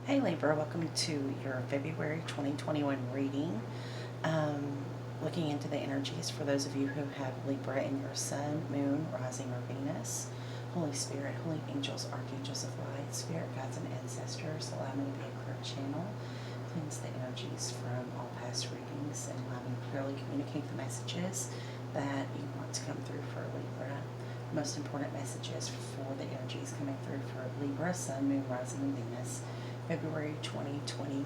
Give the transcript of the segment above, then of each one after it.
Hey Libra, welcome to your February 2021 reading. Looking into the energies for those of you who have Libra in your sun, moon, rising, or Venus. Holy Spirit, holy angels, archangels of light, spirit guides, and ancestors, allow me to be a clear channel. Cleanse the energies from all past readings and allow me to clearly communicate the messages that you want to come through for Libra. Most important messages for the energies coming through for Libra, sun, moon, rising, and Venus. February 2021.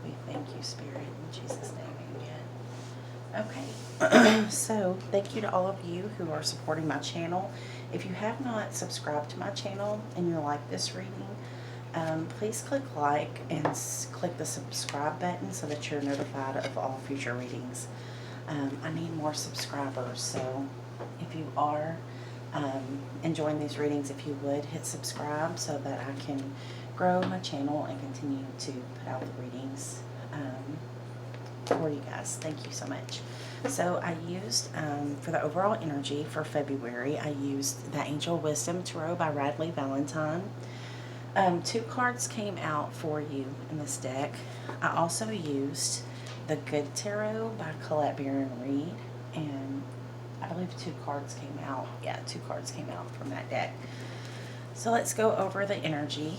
We thank you, Spirit, in Jesus' name, amen. Okay, so thank you to all of you who are supporting my channel. If you have not subscribed to my channel and you like this reading, please click like and click the subscribe button so that you're notified of all future readings. I need more subscribers, so if you are enjoying these readings, if you would hit subscribe so that I can grow my channel and continue to put out the readings for you guys. Thank you so much. So I used, for the overall energy for February, I used the Angel Wisdom Tarot by Radley Valentine. Two cards came out for you in this deck. I also used the Good Tarot by Colette Baron Reed, and I believe two cards came out. Yeah, two cards came out from that deck. So let's go over the energy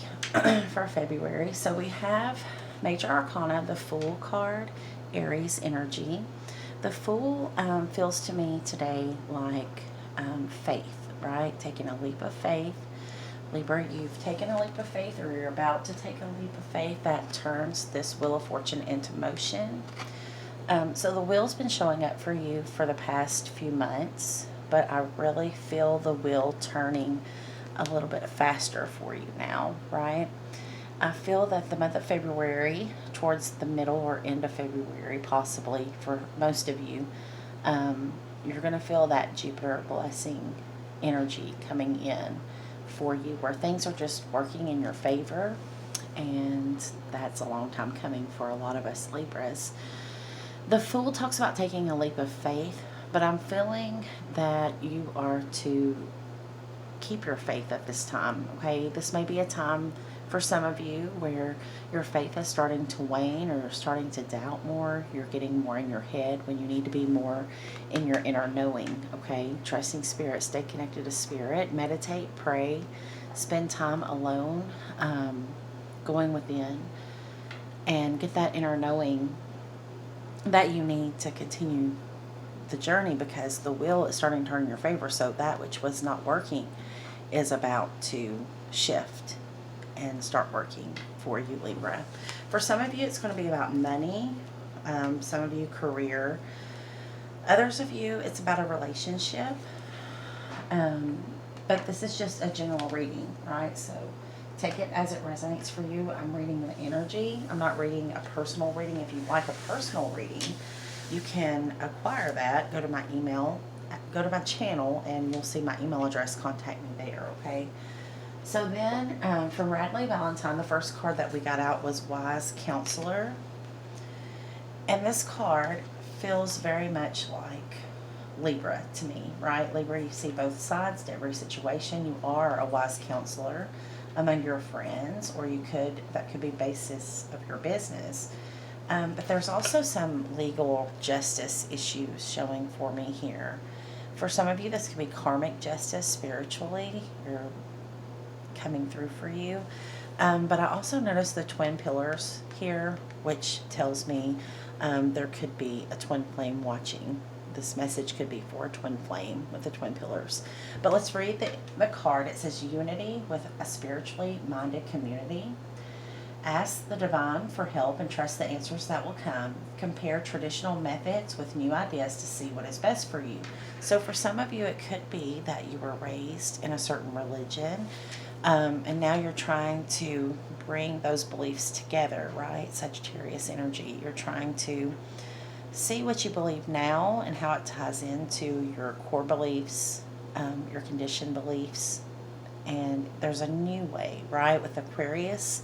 for February. So we have Major Arcana, the Fool card, Aries energy. The Fool feels to me today like faith, right? Taking a leap of faith. Libra, you've taken a leap of faith, or you're about to take a leap of faith that turns this Wheel of Fortune into motion. So the wheel's been showing up for you for the past few months, but I really feel the wheel turning a little bit faster for you now, right? I feel that the month of February, towards the middle or end of February, possibly for most of you, you're going to feel that Jupiter blessing energy coming in for you, where things are just working in your favor, and that's a long time coming for a lot of us Libras. The Fool talks about taking a leap of faith, but I'm feeling that you are to keep your faith at this time, okay? This may be a time for some of you where your faith is starting to wane, or you're starting to doubt more. You're getting more in your head when you need to be more in your inner knowing, okay? Trusting Spirit, stay connected to Spirit, meditate, pray, spend time alone, going within, and get that inner knowing that you need to continue the journey, because the wheel is starting to turn in your favor. So that which was not working is about to shift and start working for you, Libra. For some of you, it's going to be about money. Some of you, career. Others of you, it's about a relationship. But this is just a general reading, right? So take it as it resonates for you. I'm reading the energy. I'm not reading a personal reading. If you'd like a personal reading, you can acquire that. Go to my email, go to my channel, and you'll see my email address. Contact me there, okay? So then, from Radley Valentine, the first card that we got out was Wise Counselor. And this card feels very much like Libra to me, right? Libra, you see both sides to every situation. You are a wise counselor among your friends, or that could be basis of your business. But there's also some legal justice issues showing for me here. For some of you, this could be karmic justice spiritually. You're coming through for you. But I also noticed the twin pillars here, which tells me there could be a twin flame watching. This message could be for a twin flame with the twin pillars. But let's read the card. It says unity with a spiritually minded community. Ask the divine for help and trust the answers that will come. Compare traditional methods with new ideas to see what is best for you. So for some of you, it could be that you were raised in a certain religion, and now you're trying to bring those beliefs together, right? Sagittarius energy. You're trying to see what you believe now and how it ties into your core beliefs, your conditioned beliefs. And there's a new way, right? With Aquarius,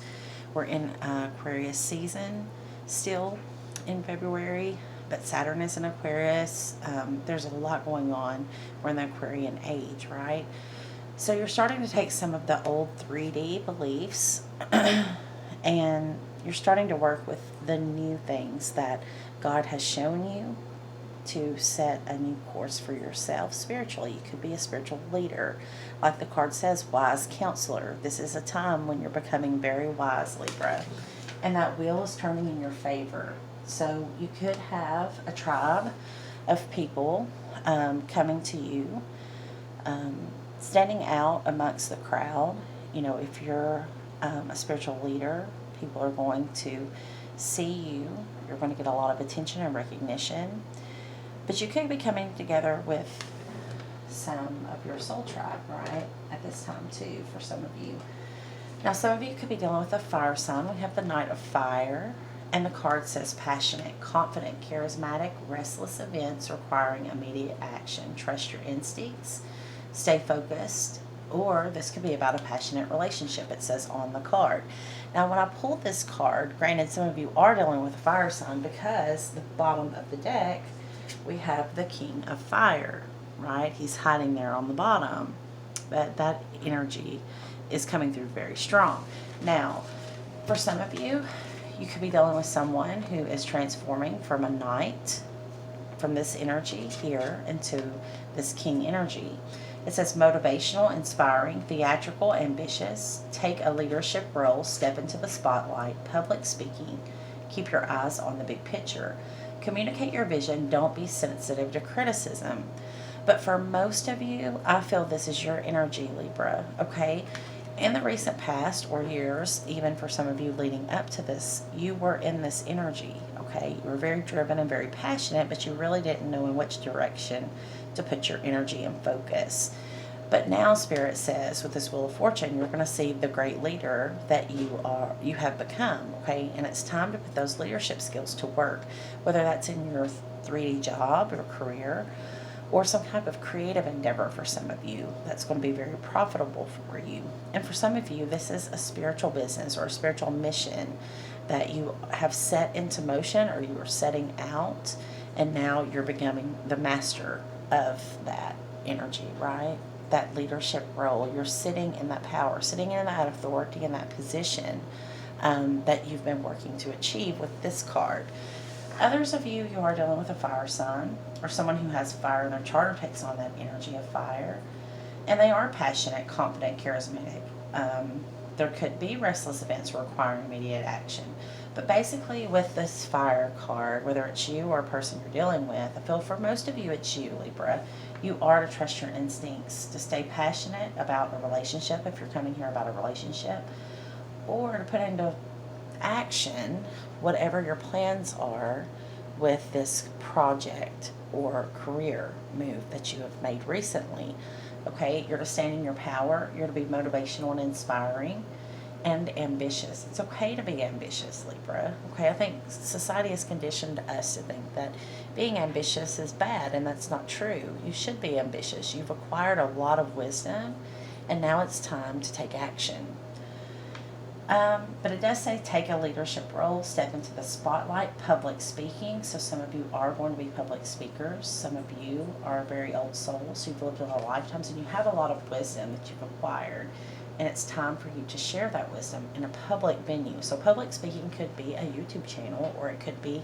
we're in Aquarius season still in February, but Saturn is in Aquarius. There's a lot going on. We're in the Aquarian age, right? So you're starting to take some of the old 3D beliefs And you're starting to work with the new things that God has shown you to set a new course for yourself spiritually. You could be a spiritual leader. Like the card says, wise counselor. This is a time when you're becoming very wise, Libra. And that wheel is turning in your favor. So you could have a tribe of people coming to you, standing out amongst the crowd. You know, if you're a spiritual leader, people are going to see you. You're going to get a lot of attention and recognition. But you could be coming together with some of your soul tribe, right, at this time too, for some of you. Now, some of you could be dealing with a fire sign. We have the Knight of Fire, and the card says passionate, confident, charismatic, restless events requiring immediate action. Trust your instincts, stay focused, or this could be about a passionate relationship, it says on the card. Now, when I pulled this card, granted, some of you are dealing with a fire sign because the bottom of the deck, we have the King of Fire, right? He's hiding there on the bottom, but that energy is coming through very strong. Now, for some of you, you could be dealing with someone who is transforming from a knight, from this energy here, into this king energy. It says motivational, inspiring, theatrical, ambitious, take a leadership role, step into the spotlight, public speaking, keep your eyes on the big picture. Communicate your vision, don't be sensitive to criticism. But for most of you, I feel this is your energy, Libra, okay? In the recent past or years, even for some of you leading up to this, you were in this energy, okay? You were very driven and very passionate, but you really didn't know in which direction to put your energy and focus. But now Spirit says with this Wheel of Fortune, you're going to see the great leader that you have become, okay? And it's time to put those leadership skills to work, whether that's in your 3D job or career or some type of creative endeavor for some of you that's going to be very profitable for you. And for some of you, this is a spiritual business or a spiritual mission that you have set into motion or you are setting out, and now you're becoming the master of that energy, right? That leadership role. You're sitting in that power, sitting in that authority, in that position that you've been working to achieve with this card. Others of you are dealing with a fire sign or someone who has fire in their chart or takes on that energy of fire. And they are passionate, confident, charismatic. There could be restless events requiring immediate action. But basically with this fire card, whether it's you or a person you're dealing with, I feel for most of you it's you, Libra. You are to trust your instincts, to stay passionate about a relationship if you're coming here about a relationship, or to put into action whatever your plans are with this project or career move that you have made recently. Okay, you're to stand in your power, you're to be motivational and inspiring and ambitious. It's okay to be ambitious, Libra. Okay, I think society has conditioned us to think that being ambitious is bad, and that's not true. You should be ambitious. You've acquired a lot of wisdom, and now it's time to take action. But it does say take a leadership role, step into the spotlight, public speaking. So some of you are going to be public speakers. Some of you are very old souls who've lived a lot of lifetimes, and you have a lot of wisdom that you've acquired. And it's time for you to share that wisdom in a public venue. So public speaking could be a YouTube channel, or it could be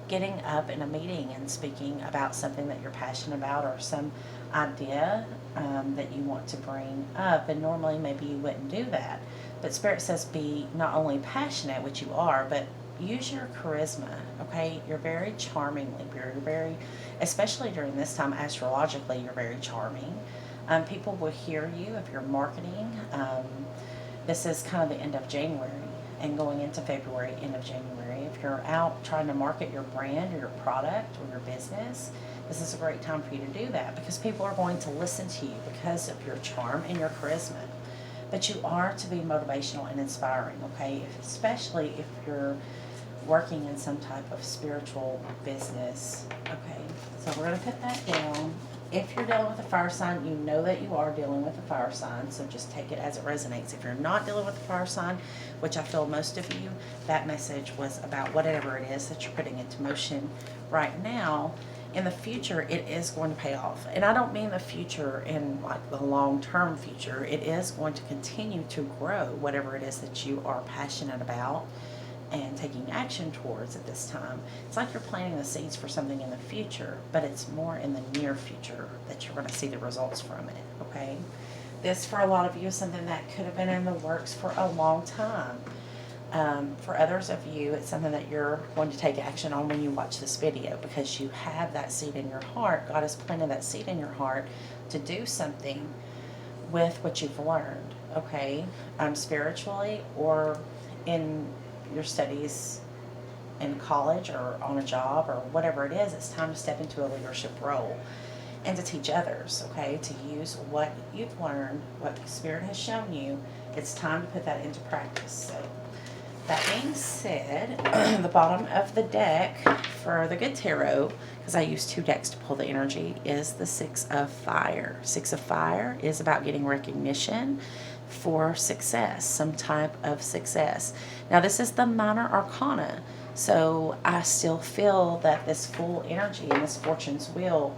getting up in a meeting and speaking about something that you're passionate about or some idea that you want to bring up. And normally maybe you wouldn't do that. But Spirit says be not only passionate, which you are, but use your charisma, okay? You're very charming, Libra. You're very, especially during this time astrologically, you're very charming. People will hear you if you're marketing. This is kind of the end of January and going into February, end of January. If you're out trying to market your brand or your product or your business, this is a great time for you to do that because people are going to listen to you because of your charm and your charisma. But you are to be motivational and inspiring, okay? Especially if you're working in some type of spiritual business, okay? So we're going to put that down. If you're dealing with a fire sign, you know that you are dealing with a fire sign, so just take it as it resonates. If you're not dealing with a fire sign, which I feel most of you, that message was about whatever it is that you're putting into motion right now. in the future, it is going to pay off. And I don't mean the future in like the long-term future. It is going to continue to grow, whatever it is that you are passionate about and taking action towards at this time. It's like you're planting the seeds for something in the future, but it's more in the near future that you're going to see the results from it, okay? This, for a lot of you, is something that could have been in the works for a long time. For others of you, it's something that you're going to take action on when you watch this video, because you have that seed in your heart. God has planted that seed in your heart to do something with what you've learned, okay? Spiritually, or in your studies in college, or on a job, or whatever it is. It's time to step into a leadership role and to teach others, okay? To use what you've learned, what the Spirit has shown you. It's time to put that into practice. So that being said, the bottom of the deck for the good tarot, because I use 2 decks to pull the energy, is the 6 of Fire. 6 of Fire is about getting recognition for success, some type of success. Now, this is the minor arcana, so I still feel that this full energy and this Fortune's Wheel,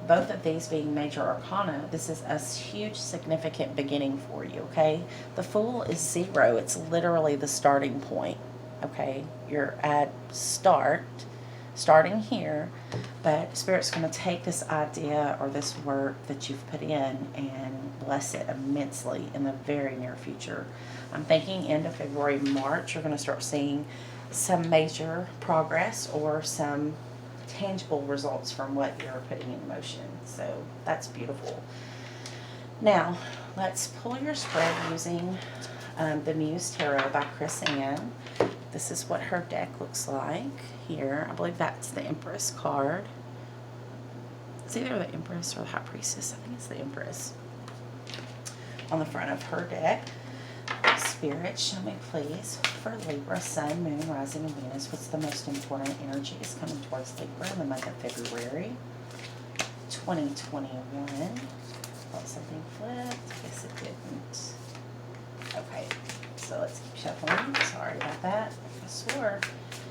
both of these being major arcana, this is a huge significant beginning for you, okay? The Fool is 0. It's literally the starting point, okay? You're at starting here, but Spirit's going to take this idea or this work that you've put in and bless it immensely in the very near future. I'm thinking end of February, March, you're going to start seeing some major progress or some tangible results from what you're putting in motion. So that's beautiful. Now, let's pull your spread using the Muse Tarot by Chris Ann. This is what her deck looks like here. I believe that's the Empress card. It's either the Empress or the High Priestess. I think it's the Empress. On the front of her deck, Spirit, show me please, for Libra, Sun, Moon, Rising, and Venus, what's the most important energies coming towards Libra in the month of February 2021. Thought something flipped. I guess it didn't. Okay, so let's keep shuffling. Sorry about that. I swore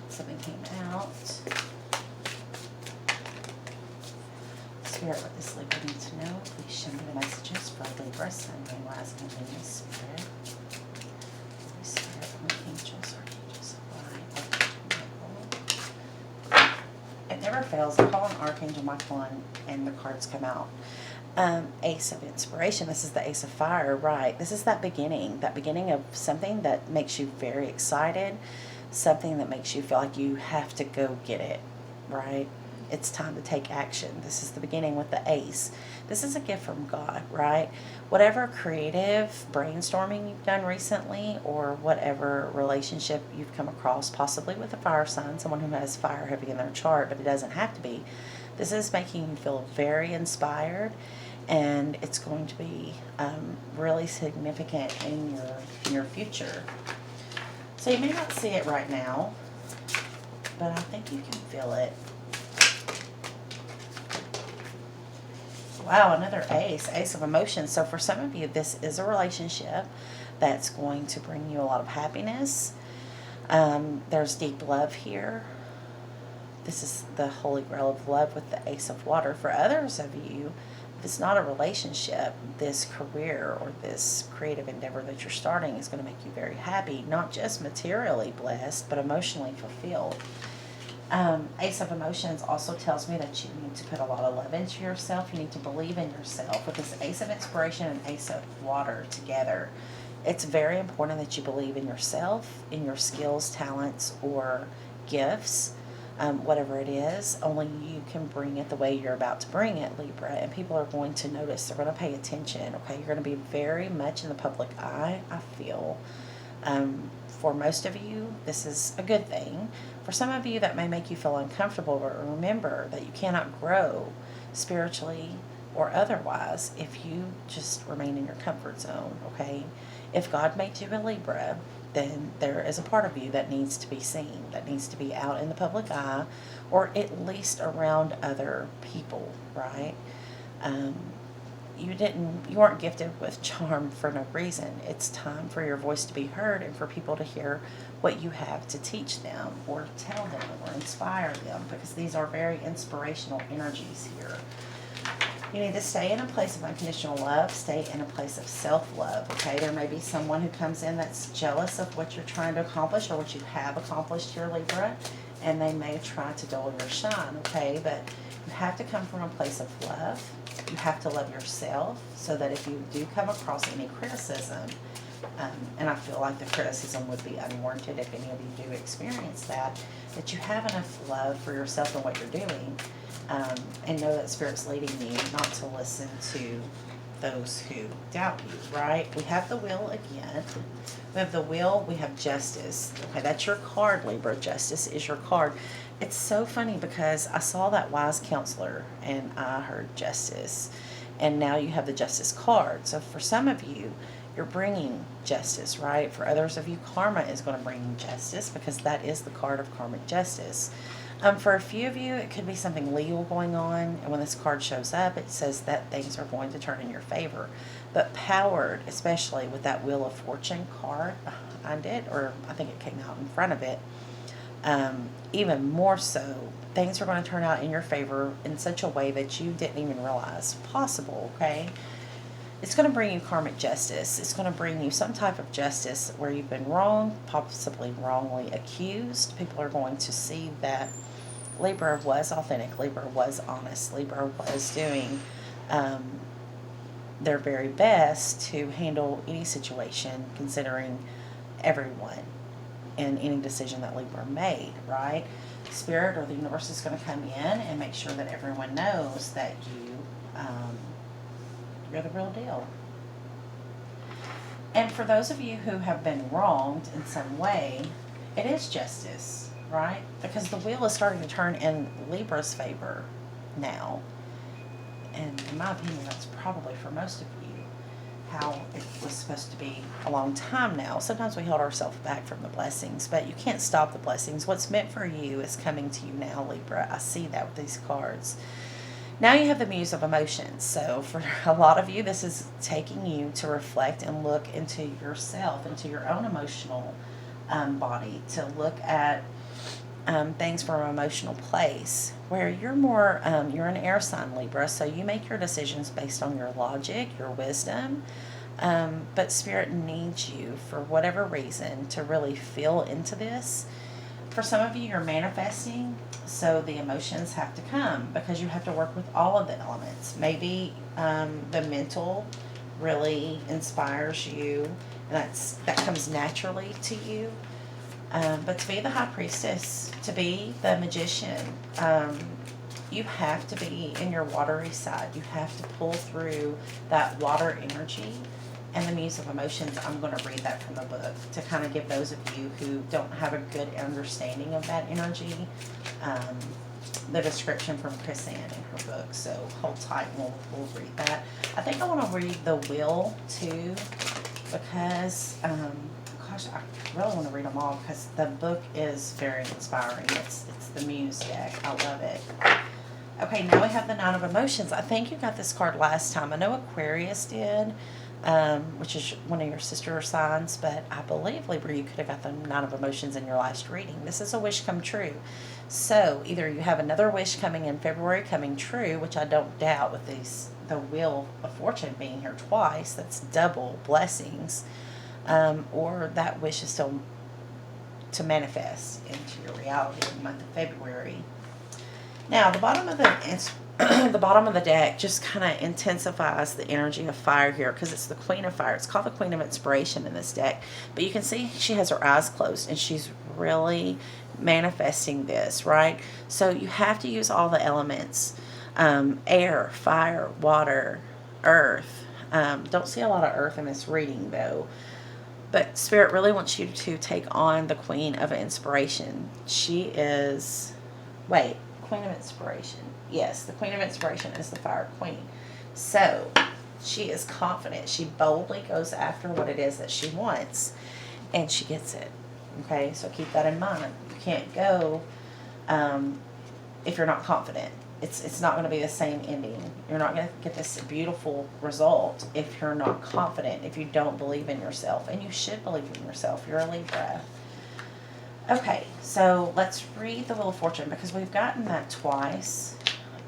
something came out. Spirit, what does Libra need to know? Please show me the messages for Libra, Sun, Moon, Rising, and Venus, Spirit. Holy Spirit, angels, archangels, light. It never fails. I call an Archangel Michael and the cards come out. Ace of Inspiration. This is the Ace of Fire, right? This is that beginning of something that makes you very excited, something that makes you feel like you have to go get it, right? It's time to take action. This is the beginning with the Ace. This is a gift from God, right? Whatever creative brainstorming you've done recently, or whatever relationship you've come across, possibly with a fire sign, someone who has fire heavy in their chart, but it doesn't have to be. This is making you feel very inspired, and it's going to be really significant in your future. So you may not see it right now, but I think you can feel it. Wow, another Ace, Ace of Emotions. So for some of you, this is a relationship that's going to bring you a lot of happiness. There's deep love here. This is the Holy Grail of love with the Ace of Water. For others of you, if it's not a relationship, this career or this creative endeavor that you're starting is going to make you very happy, not just materially blessed, but emotionally fulfilled. Ace of Emotions also tells me that you need to put a lot of love into yourself. You need to believe in yourself. With this Ace of Inspiration and Ace of Water together, it's very important that you believe in yourself, in your skills, talents, or gifts. Whatever it is, only you can bring it the way you're about to bring it, Libra, and people are going to notice. They're going to pay attention, okay? You're going to be very much in the public eye, I feel. For most of you, this is a good thing. For some of you, that may make you feel uncomfortable, but remember that you cannot grow spiritually or otherwise if you just remain in your comfort zone, okay? If God made you a Libra, then there is a part of you that needs to be seen, that needs to be out in the public eye, or at least around other people, right? you weren't gifted with charm for no reason. It's time for your voice to be heard and for people to hear what you have to teach them or tell them or inspire them, because these are very inspirational energies here. You need to stay in a place of unconditional love, stay in a place of self-love, okay? There may be someone who comes in that's jealous of what you're trying to accomplish or what you have accomplished here, Libra, and they may try to dull your shine, okay? But you have to come from a place of love. You have to love yourself so that if you do come across any criticism, and I feel like the criticism would be unwarranted if any of you do experience that you have enough love for yourself and what you're doing, and know that Spirit's leading you not to listen to those who doubt you, right? We have the Wheel again. We have the Wheel, we have Justice. Okay, that's your card, Libra. Justice is your card. It's so funny because I saw that Wise Counselor and I heard Justice. And now you have the Justice card. So for some of you, you're bringing justice, right? For others of you, Karma is going to bring justice because that is the card of karmic justice. For a few of you, it could be something legal going on, and when this card shows up, it says that things are going to turn in your favor. But powered, especially with that Wheel of Fortune card behind it, or I think it came out in front of it, even more so, things are going to turn out in your favor in such a way that you didn't even realize possible, okay? It's going to bring you karmic justice. It's going to bring you some type of justice where you've been wrong, possibly wrongly accused. People are going to see that Libra was authentic. Libra was honest. Libra was doing their very best to handle any situation, considering everyone in any decision that Libra made, right? Spirit or the universe is going to come in and make sure that everyone knows that you're the real deal. And for those of you who have been wronged in some way, it is justice, right? Because the wheel is starting to turn in Libra's favor now. And in my opinion, that's probably for most of you how it was supposed to be a long time now. Sometimes we hold ourselves back from the blessings, but you can't stop the blessings. What's meant for you is coming to you now, Libra. I see that with these cards. Now you have the Muse of Emotions. So for a lot of you, this is taking you to reflect and look into yourself, into your own emotional body, to look at things from an emotional place, where you're more, you're an air sign, Libra, so you make your decisions based on your logic, your wisdom, but Spirit needs you, for whatever reason, to really feel into this. For some of you, you're manifesting, so the emotions have to come, because you have to work with all of the elements. Maybe the mental really inspires you, and that comes naturally to you. But to be the High Priestess, to be the Magician, you have to be in your watery side. You have to pull through that water energy. And the Muse of Emotions, I'm going to read that from the book to kind of give those of you who don't have a good understanding of that energy, the description from Chris Ann in her book. So hold tight and we'll read that. I think I want to read the Will too, because gosh, I really want to read them all because the book is very inspiring. It's the Muse deck. I love it. Okay, now we have the Nine of Emotions. I think you got this card last time. I know Aquarius did, which is one of your sister signs, but I believe, Libra, you could have got the Nine of Emotions in your last reading. This is a wish come true. So either you have another wish coming in February coming true, which I don't doubt with the Wheel of Fortune being here twice. That's double blessings. Or that wish is still to manifest into your reality in the month of February. Now, the bottom of the bottom of the deck just kind of intensifies the energy of fire here, because it's the Queen of Fire. It's called the Queen of Inspiration in this deck. But you can see she has her eyes closed, and she's really manifesting this, right? So you have to use all the elements: air, fire, water, earth. Don't see a lot of earth in this reading, though. But Spirit really wants you to take on the Queen of Inspiration. She is, Queen of Inspiration. Yes, the Queen of Inspiration is the Fire Queen. So she is confident. She boldly goes after what it is that she wants, and she gets it. Okay, so keep that in mind. You can't go if you're not confident. it's not going to be the same ending. You're not going to get this beautiful result if you're not confident, if you don't believe in yourself. And you should believe in yourself. You're a Libra. Okay, so let's read the Wheel of Fortune because we've gotten that twice.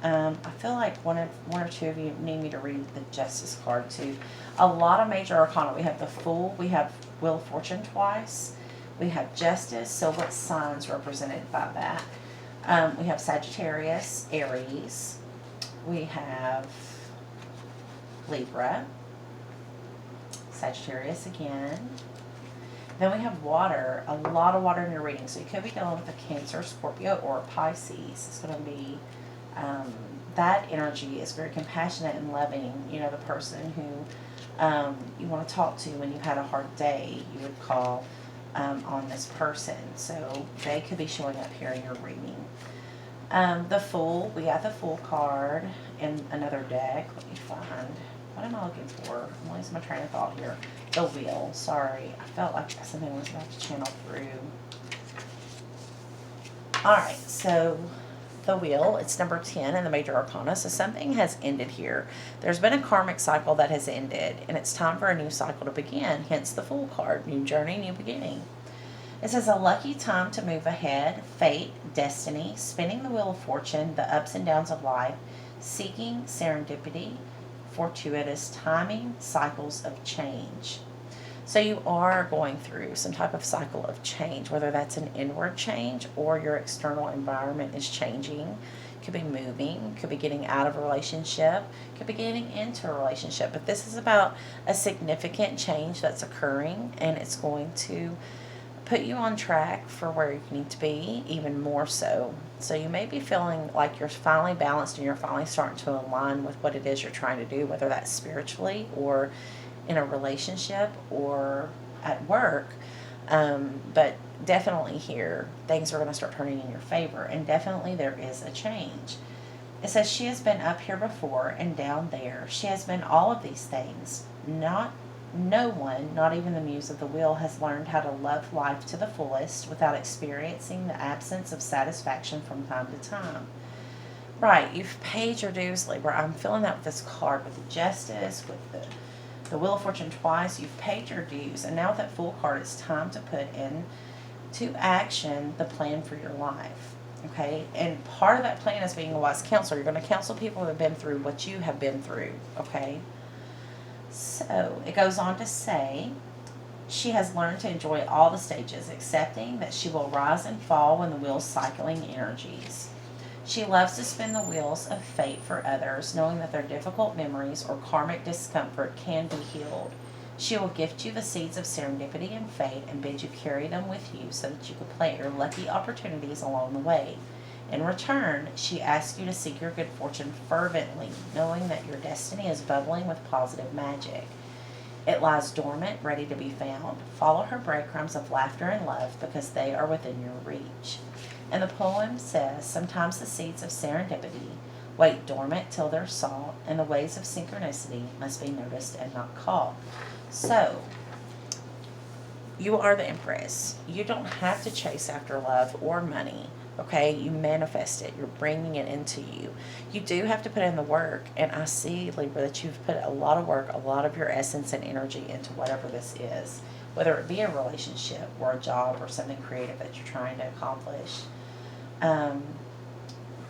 I feel like one or two of you need me to read the Justice card too. A lot of major arcana. We have the Fool. We have Wheel of Fortune twice. We have Justice. So what signs represented by that? We have Sagittarius, Aries. We have Libra. Sagittarius again. Then we have water, a lot of water in your reading. So you could be dealing with a Cancer, Scorpio, or a Pisces. It's going to be, that energy is very compassionate and loving. You know, the person who you want to talk to when you've had a hard day, you would call on this person. So they could be showing up here in your reading. The Fool, we got the Fool card in another deck. Let me find, what am I looking for? I'm losing my train of thought here. The Wheel, sorry. I felt like something was about to channel through. Alright, so the Wheel, it's number 10 in the Major Arcana. So something has ended here. There's been a karmic cycle that has ended, and it's time for a new cycle to begin, hence the Fool card. New journey, new beginning. It says a lucky time to move ahead, fate, destiny, spinning the Wheel of Fortune, the ups and downs of life, seeking serendipity, fortuitous timing, cycles of change. So you are going through some type of cycle of change, whether that's an inward change or your external environment is changing. Could be moving, could be getting out of a relationship, could be getting into a relationship. But this is about a significant change that's occurring, and it's going to put you on track for where you need to be, even more so. So you may be feeling like you're finally balanced and you're finally starting to align with what it is you're trying to do, whether that's spiritually or in a relationship or at work. But definitely here, things are going to start turning in your favor, and definitely there is a change. It says she has been up here before and down there. She has been all of these things. No one, not even the muse of the wheel, has learned how to love life to the fullest without experiencing the absence of satisfaction from time to time. Right, you've paid your dues, Libra. I'm feeling that with this card, with the Justice, with the Wheel of Fortune twice. You've paid your dues, and now with that Fool card, it's time to put into action the plan for your life. Okay, and part of that plan is being a wise counselor. You're going to counsel people who have been through what you have been through. Okay. So it goes on to say, she has learned to enjoy all the stages, accepting that she will rise and fall when the wheel's cycling energies. She loves to spin the wheels of fate for others, knowing that their difficult memories or karmic discomfort can be healed. She will gift you the seeds of serendipity and fate and bid you carry them with you so that you can plant your lucky opportunities along the way. In return, she asks you to seek your good fortune fervently, knowing that your destiny is bubbling with positive magic. It lies dormant, ready to be found. Follow her breadcrumbs of laughter and love because they are within your reach. And the poem says, sometimes the seeds of serendipity wait dormant till they're sought, and the ways of synchronicity must be noticed and not caught. So, you are the Empress. You don't have to chase after love or money. Okay, you manifest it. You're bringing it into you. You do have to put in the work, and I see, Libra, that you've put a lot of work, a lot of your essence and energy into whatever this is, whether it be a relationship or a job or something creative that you're trying to accomplish.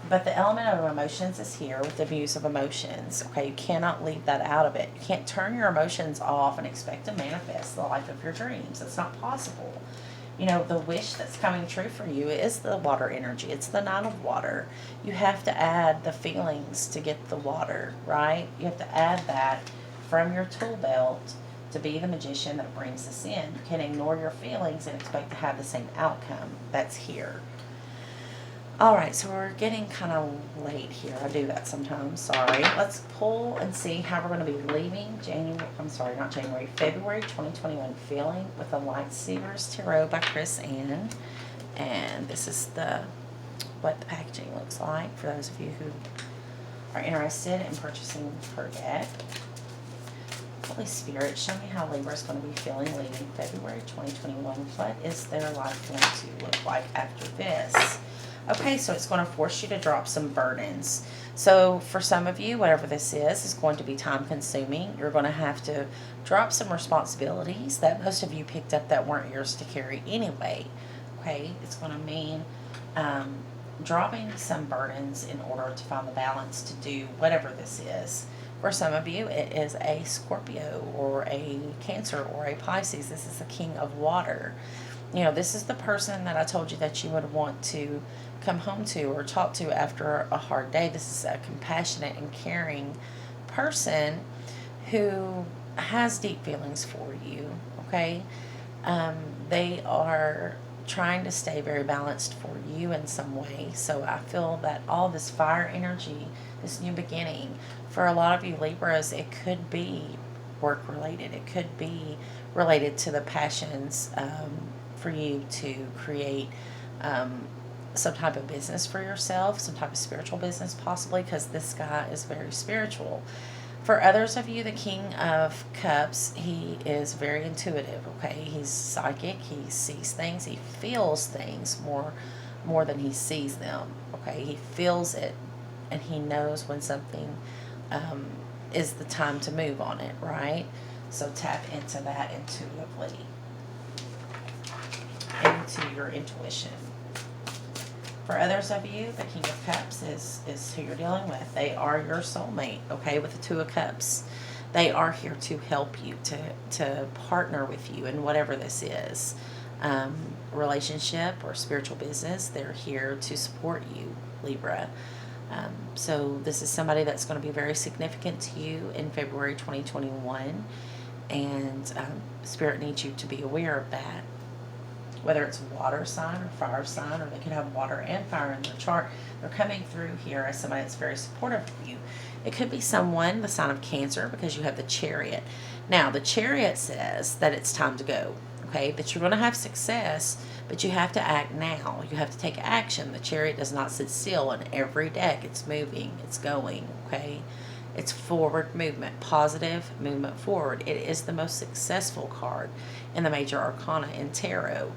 But the element of emotions is here with the Muse of Emotions. Okay, you cannot leave that out of it. You can't turn your emotions off and expect to manifest the life of your dreams. It's not possible. You know, the wish that's coming true for you is the water energy. It's the Nine of Water. You have to add the feelings to get the water, right? You have to add that from your tool belt to be the magician that brings this in. You can't ignore your feelings and expect to have the same outcome. That's here. All right, so we're getting kind of late here. I do that sometimes, sorry. Let's pull and see how we're going to be leaving February 2021 feeling with the Lightseers Tarot by Chris Ann. And this is what the packaging looks like for those of you who are interested in purchasing her deck. Holy Spirit, show me how Libra is going to be feeling leaving February 2021. What is their life going to look like after this? Okay, so it's going to force you to drop some burdens. So for some of you, whatever this is going to be time consuming. You're going to have to drop some responsibilities that most of you picked up that weren't yours to carry anyway. Okay, it's going to mean um, dropping some burdens in order to find the balance to do whatever this is. For some of you, it is a Scorpio or a Cancer or a Pisces. This is the king of water. You know, this is the person that I told you that you would want to come home to or talk to after a hard day. This is a compassionate and caring person who has deep feelings for you, okay? They are trying to stay very balanced for you in some way. So I feel that all this fire energy, this new beginning, for a lot of you Libras, it could be work related. It could be related to the passions for you to create some type of business for yourself, some type of spiritual business possibly, because this guy is very spiritual. For others of you, the King of Cups, he is very intuitive, okay? He's psychic, he sees things, he feels things more than he sees them, okay? He feels it, and he knows when something is the time to move on it, right? So tap into that intuitively, into your intuition. For others of you, the King of Cups is who you're dealing with. They are your soulmate, okay, with the Two of Cups. They are here to help you, to partner with you in whatever this is. Relationship or spiritual business, they're here to support you, Libra. So this is somebody that's going to be very significant to you in February 2021. And Spirit needs you to be aware of that. Whether it's a water sign or fire sign, or they could have water and fire in their chart, they're coming through here as somebody that's very supportive of you. It could be someone, the sign of Cancer, because you have the Chariot. Now, the Chariot says that it's time to go, okay? That you're going to have success, but you have to act now. You have to take action. The Chariot does not sit still. In every deck, it's moving, it's going, okay? It's forward movement, positive movement forward. It is the most successful card in the major arcana in tarot.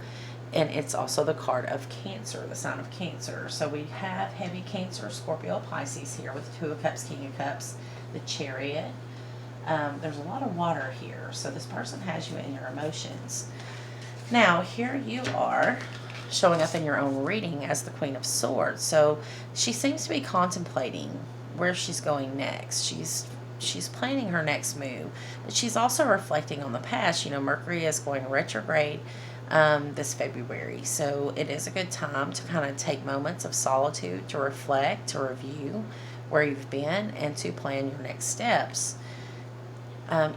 And it's also the card of Cancer, the sign of Cancer. So we have heavy Cancer, Scorpio, Pisces here with the Two of Cups, King of Cups, the Chariot. There's a lot of water here. So this person has you in your emotions. Now, here you are showing up in your own reading as the Queen of Swords. So she seems to be contemplating where she's going next. She's planning her next move, but she's also reflecting on the past. You know, Mercury is going retrograde this February, so it is a good time to kind of take moments of solitude to reflect, to review where you've been, and to plan your next steps.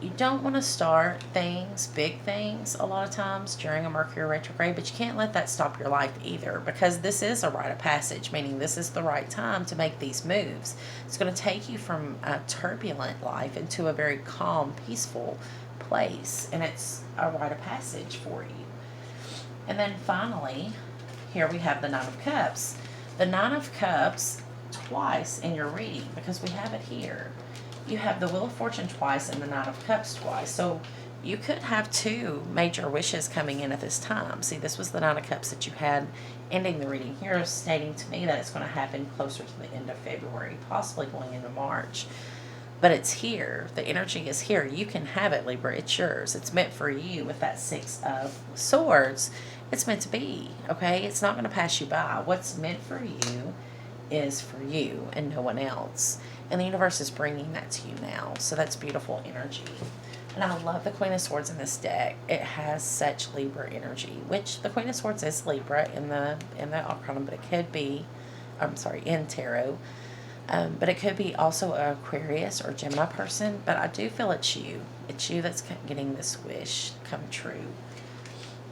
You don't want to start things, big things, a lot of times during a Mercury retrograde, but you can't let that stop your life either, because this is a rite of passage, meaning this is the right time to make these moves. It's going to take you from a turbulent life into a very calm, peaceful place, and it's a rite of passage for you. And then finally, here we have the Nine of Cups. The Nine of Cups twice in your reading, because we have it here. You have the Wheel of Fortune twice and the Nine of Cups twice. So you could have two major wishes coming in at this time. See, this was the Nine of Cups that you had ending the reading here, stating to me that it's going to happen closer to the end of February, possibly going into March. But it's here. The energy is here. You can have it, Libra. It's yours. It's meant for you with that Six of Swords. It's meant to be, okay? It's not going to pass you by. What's meant for you is for you and no one else. And the universe is bringing that to you now. So that's beautiful energy. And I love the Queen of Swords in this deck. It has such Libra energy, which the Queen of Swords is Libra in the Arcana, but it could be, in tarot. But it could be also an Aquarius or Gemini person. But I do feel it's you. It's you that's getting this wish come true.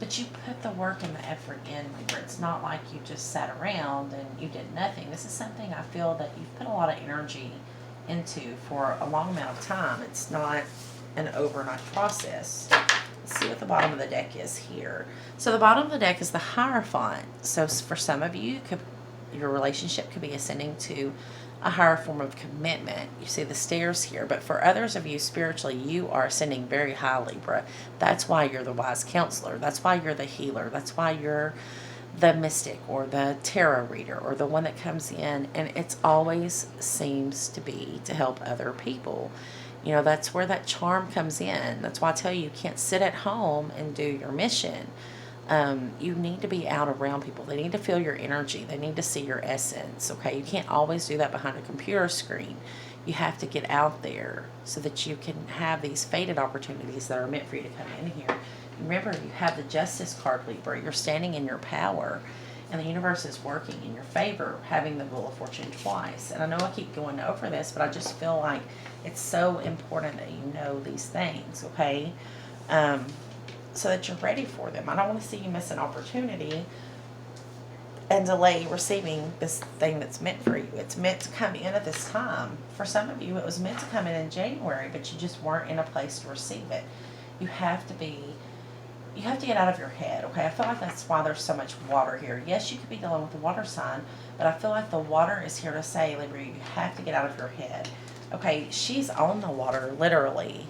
But you put the work and the effort in, Libra. It's not like you just sat around and you did nothing. This is something I feel that you've put a lot of energy into for a long amount of time. It's not an overnight process. Let's see what the bottom of the deck is here. So the bottom of the deck is the Hierophant. So for some of you, your relationship could be ascending to a higher form of commitment. You see the stairs here. But for others of you, spiritually, you are ascending very high, Libra. That's why you're the wise counselor. That's why you're the healer. That's why you're the mystic or the tarot reader or the one that comes in, and it's always seems to be to help other people. You know, that's where that charm comes in. That's why I tell you can't sit at home and do your mission. You need to be out around people. They need to feel your energy. They need to see your essence. Okay, you can't always do that behind a computer screen. You have to get out there so that you can have these fated opportunities that are meant for you to come in here. Remember, you have the Justice card, Libra. You're standing in your power, and the universe is working in your favor, having the Wheel of Fortune twice. And I know I keep going over this, but I just feel like it's so important that you know these things, okay? So that you're ready for them. I don't want to see you miss an opportunity and delay receiving this thing that's meant for you. It's meant to come in at this time. For some of you, it was meant to come in January, but you just weren't in a place to receive it. You have to get out of your head, okay? I feel like that's why there's so much water here. Yes, you could be dealing with the water sign, but I feel like the water is here to say, Libra, you have to get out of your head. Okay, she's on the water, literally,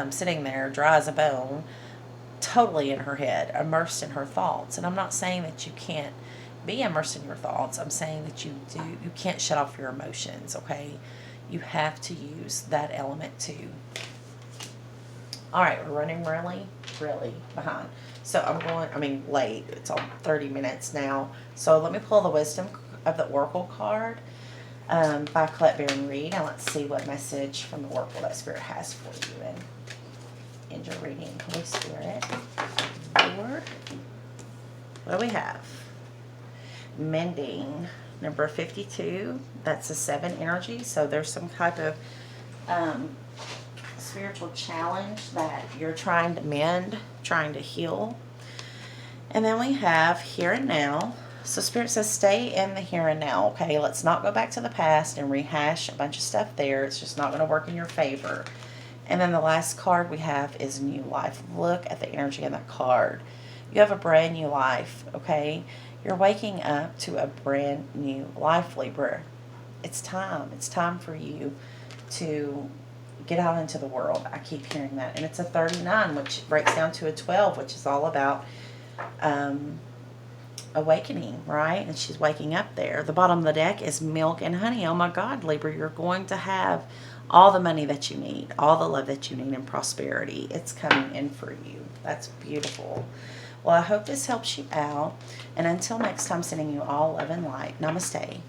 sitting there, dry as a bone, totally in her head, immersed in her thoughts. And I'm not saying that you can't be immersed in your thoughts. I'm saying that you can't shut off your emotions, okay? You have to use that element too. All right, we're running really behind. So late. It's on 30 minutes now. So let me pull the Wisdom of the Oracle card by Colette Baron Reed. And let's see what message from the Oracle that Spirit has for you in your reading. Holy Spirit, Lord, what do we have? Mending, number 52. That's a 7 energy. So there's some type of spiritual challenge that you're trying to mend, trying to heal. And then we have here and now. So Spirit says stay in the here and now, okay? Let's not go back to the past and rehash a bunch of stuff there. It's just not going to work in your favor. And then the last card we have is New Life. Look at the energy in that card. You have a brand new life, okay? You're waking up to a brand new life, Libra. It's time. It's time for you to get out into the world. I keep hearing that. And it's a 39, which breaks down to a 12, which is all about awakening, right? And she's waking up there. The bottom of the deck is milk and honey. Oh my God, Libra, you're going to have all the money that you need, all the love that you need, and prosperity. It's coming in for you. That's beautiful. Well, I hope this helps you out. And until next time, sending you all love and light. Namaste.